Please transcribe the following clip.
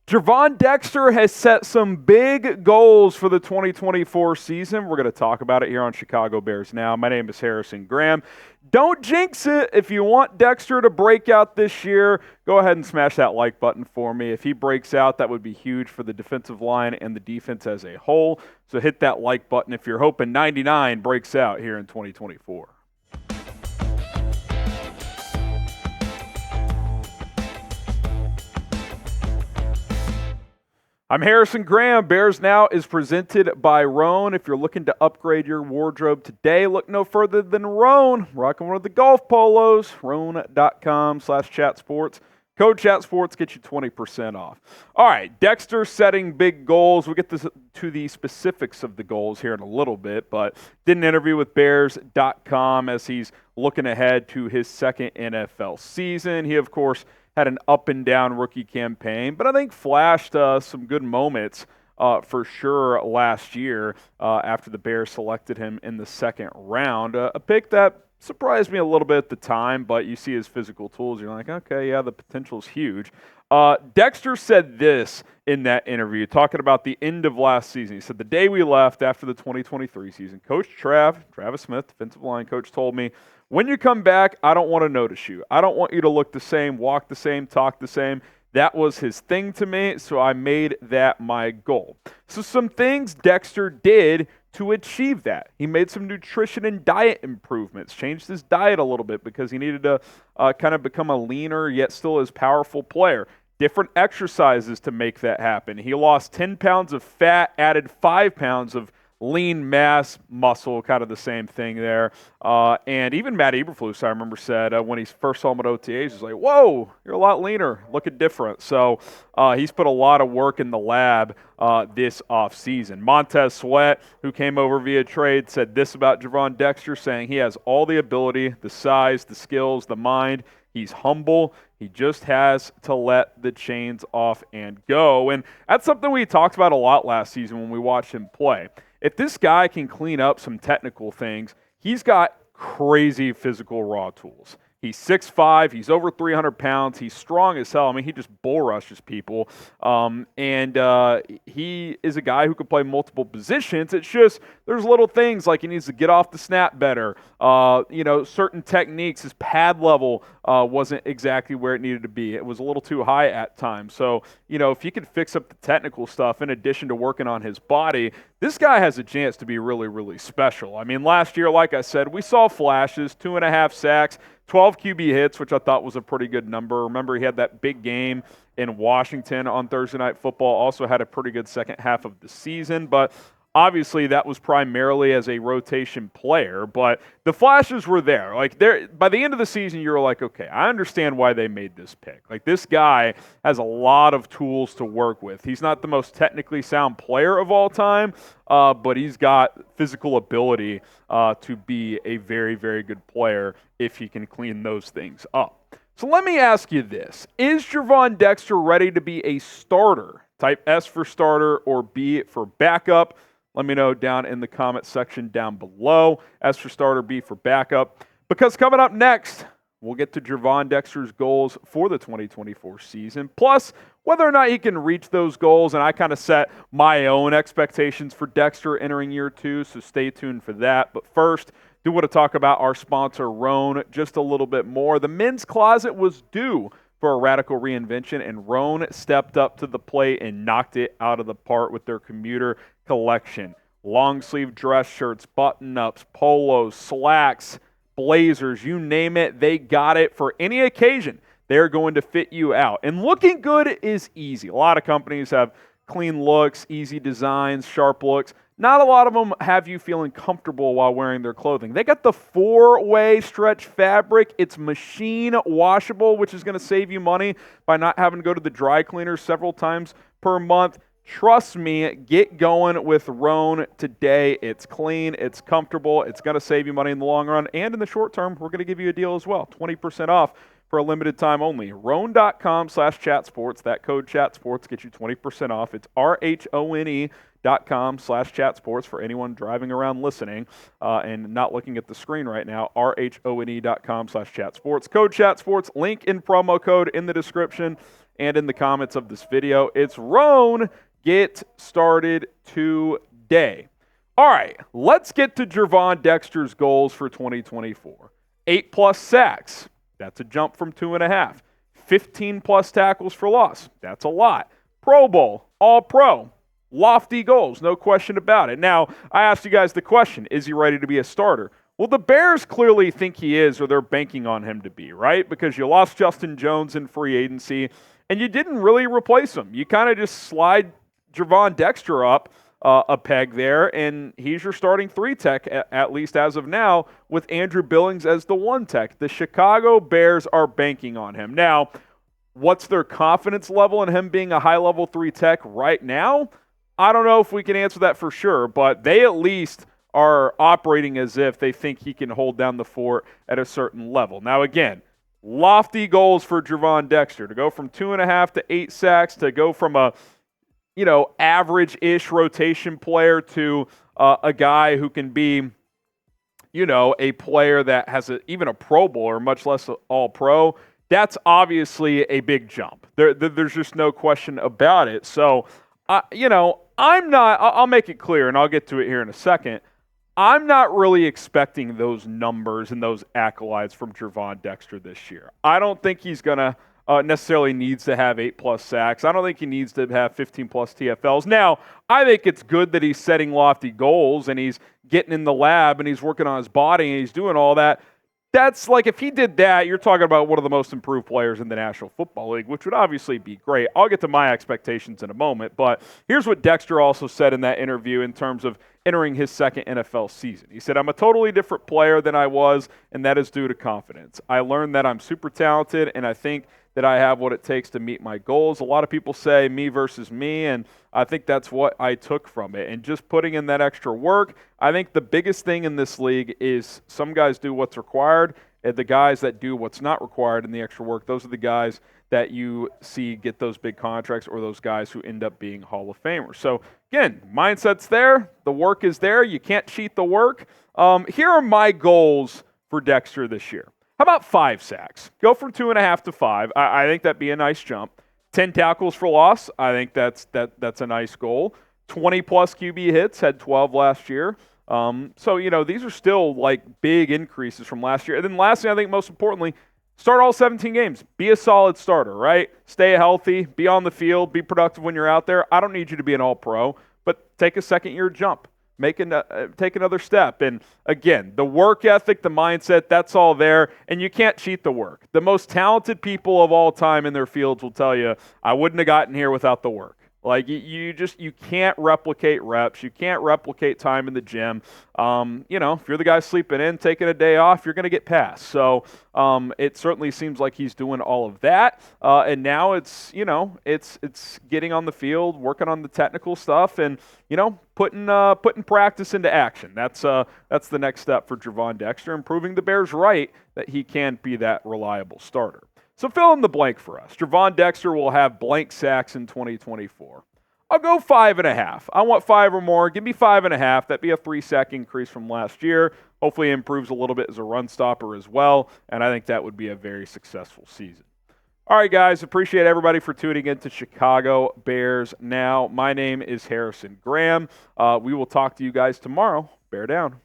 Gervon Dexter has set some big goals for the 2024 season. We're going to talk about it here on Chicago Bears Now. My name is Harrison Graham. Don't jinx it. If you want Dexter to break out this year, go ahead and smash that like button for me. If he breaks out, that would be huge for the defensive line and the defense as a whole. So hit that like button if you're hoping 99 breaks out here in 2024. I'm Harrison Graham. Bears Now is presented by Roan. If you're looking to upgrade your wardrobe today, look no further than Roan. Rocking one of the golf polos, roan.com/chatsports. Code ChatSports gets you 20% off. All right, Dexter setting big goals. We'll get to the specifics of the goals here in a little bit, but did an interview with Bears.com as he's looking ahead to his second NFL season. He, of course, had an up-and-down rookie campaign, but I think flashed some good moments for sure last year after the Bears selected him in the second round. A pick that surprised me a little bit at the time, but you see his physical tools, you're like, okay, yeah, the potential's huge. Dexter said this in that interview, talking about the end of last season. He said, the day we left after the 2023 season, Coach Travis Smith, defensive line coach, told me, when you come back, I don't want to notice you. I don't want you to look the same, walk the same, talk the same. That was his thing to me, so I made that my goal. So some things Dexter did to achieve that. He made some nutrition and diet improvements, changed his diet a little bit because he needed to kind of become a leaner yet still as powerful player. Different exercises to make that happen. He lost 10 pounds of fat, added 5 pounds of lean mass, muscle, kind of the same thing there. And even Matt Eberflus, I remember, said when he first saw him at OTAs, he's like, whoa, you're a lot leaner, looking different. So he's put a lot of work in the lab this offseason. Montez Sweat, who came over via trade, said this about Gervon Dexter, saying he has all the ability, the size, the skills, the mind. He's humble. He just has to let the chains off and go. And that's something we talked about a lot last season when we watched him play. If this guy can clean up some technical things, he's got crazy physical raw tools. He's 6'5", he's over 300 pounds, he's strong as hell. I mean, he just bull rushes people. He is a guy who can play multiple positions. It's just there's little things like he needs to get off the snap better. Certain techniques, his pad level wasn't exactly where it needed to be. It was a little too high at times. So, if he could fix up the technical stuff in addition to working on his body, this guy has a chance to be really, really special. I mean, last year, like I said, we saw flashes, 2.5 sacks, 12 QB hits, which I thought was a pretty good number. Remember, he had that big game in Washington on Thursday Night Football, also had a pretty good second half of the season, but obviously that was primarily as a rotation player, but the flashes were there. By the end of the season, you were like, okay, I understand why they made this pick. Like, this guy has a lot of tools to work with. He's not the most technically sound player of all time, but he's got physical ability to be a very, very good player if he can clean those things up. So let me ask you this. Is Gervon Dexter ready to be a starter? Type S for starter or B for backup. Let me know down in the comment section down below. S for starter, B for backup. Because coming up next, we'll get to Gervon Dexter's goals for the 2024 season, plus whether or not he can reach those goals. And I kind of set my own expectations for Dexter entering year 2, so stay tuned for that. But first, do want to talk about our sponsor, Roan, just a little bit more. The men's closet was due for a radical reinvention, and Roan stepped up to the plate and knocked it out of the park with their commuter collection. Long sleeve dress shirts, button-ups, polos, slacks, blazers, you name it, they got it for any occasion. They're going to fit you out. And looking good is easy. A lot of companies have clean looks, easy designs, sharp looks. Not a lot of them have you feeling comfortable while wearing their clothing. They got the 4-way stretch fabric. It's machine washable, which is going to save you money by not having to go to the dry cleaner several times per month. Trust me, get going with Roan today. It's clean, it's comfortable, it's going to save you money in the long run, and in the short term, we're going to give you a deal as well, 20% off for a limited time only. Roan.com/chatsports. That code chatsports gets you 20% off. It's RHONE.com/chatsports. rhone.com/chatsports for anyone driving around listening and not looking at the screen right now, rhone.com/chatsports. Code chatsports, link in promo code in the description and in the comments of this video. It's Rhone. Get started today. All right, let's get to Gervon Dexter's goals for 2024. 8+ sacks. That's a jump from 2.5. 15+ tackles for loss. That's a lot. Pro Bowl, All-Pro. Lofty goals, no question about it. Now, I asked you guys the question, is he ready to be a starter? Well, the Bears clearly think he is, or they're banking on him to be, right? Because you lost Justin Jones in free agency, and you didn't really replace him. You kind of just slide Gervon Dexter up a peg there, and he's your starting 3 tech, at least as of now, with Andrew Billings as the 1 tech. The Chicago Bears are banking on him. Now, what's their confidence level in him being a high-level 3 tech right now? I don't know if we can answer that for sure, but they at least are operating as if they think he can hold down the fort at a certain level. Now, again, lofty goals for Gervon Dexter to go from 2.5 to 8 sacks, to go from a average-ish rotation player to a guy who can be, a player that has even a Pro Bowler, much less an All-Pro. That's obviously a big jump. There's just no question about it. So, I'm not, I'll make it clear, and I'll get to it here in a second. I'm not really expecting those numbers and those accolades from Gervon Dexter this year. I don't think he's going to necessarily needs to have 8+ sacks. I don't think he needs to have 15+ TFLs. Now, I think it's good that he's setting lofty goals and he's getting in the lab and he's working on his body and he's doing all that. That's like, if he did that, you're talking about one of the most improved players in the National Football League, which would obviously be great. I'll get to my expectations in a moment, but here's what Dexter also said in that interview in terms of entering his second NFL season. He said, "I'm a totally different player than I was, and that is due to confidence. I learned that I'm super talented, and I think that I have what it takes to meet my goals." A lot of people say me versus me, and I think that's what I took from it. And just putting in that extra work, I think the biggest thing in this league is some guys do what's required, and the guys that do what's not required in the extra work, those are the guys that you see get those big contracts, or those guys who end up being Hall of Famers. So again, mindset's there, the work is there, you can't cheat the work. Here are my goals for Dexter this year. How about 5 sacks? Go from 2.5 to 5. I think that'd be a nice jump. 10 tackles for loss. I think that's a nice goal. 20+ QB hits. Had 12 last year. So these are still like big increases from last year. And then lastly, I think most importantly, start all 17 games. Be a solid starter, right? Stay healthy. Be on the field. Be productive when you're out there. I don't need you to be an All-Pro, but take a second-year jump. Take another step. And again, the work ethic, the mindset, that's all there, and you can't cheat the work. The most talented people of all time in their fields will tell you, I wouldn't have gotten here without the work. Like, you can't replicate reps. You can't replicate time in the gym. If you're the guy sleeping in, taking a day off, you're going to get passed. So it certainly seems like he's doing all of that. And now it's getting on the field, working on the technical stuff, and, putting practice into action. That's the next step for Gervon Dexter, and proving the Bears right that he can be that reliable starter. So fill in the blank for us. Gervon Dexter will have blank sacks in 2024. I'll go 5.5. I want 5 or more. Give me 5.5. That'd be a 3-sack increase from last year. Hopefully he improves a little bit as a run stopper as well, and I think that would be a very successful season. All right, guys, appreciate everybody for tuning in to Chicago Bears Now. My name is Harrison Graham. We will talk to you guys tomorrow. Bear down.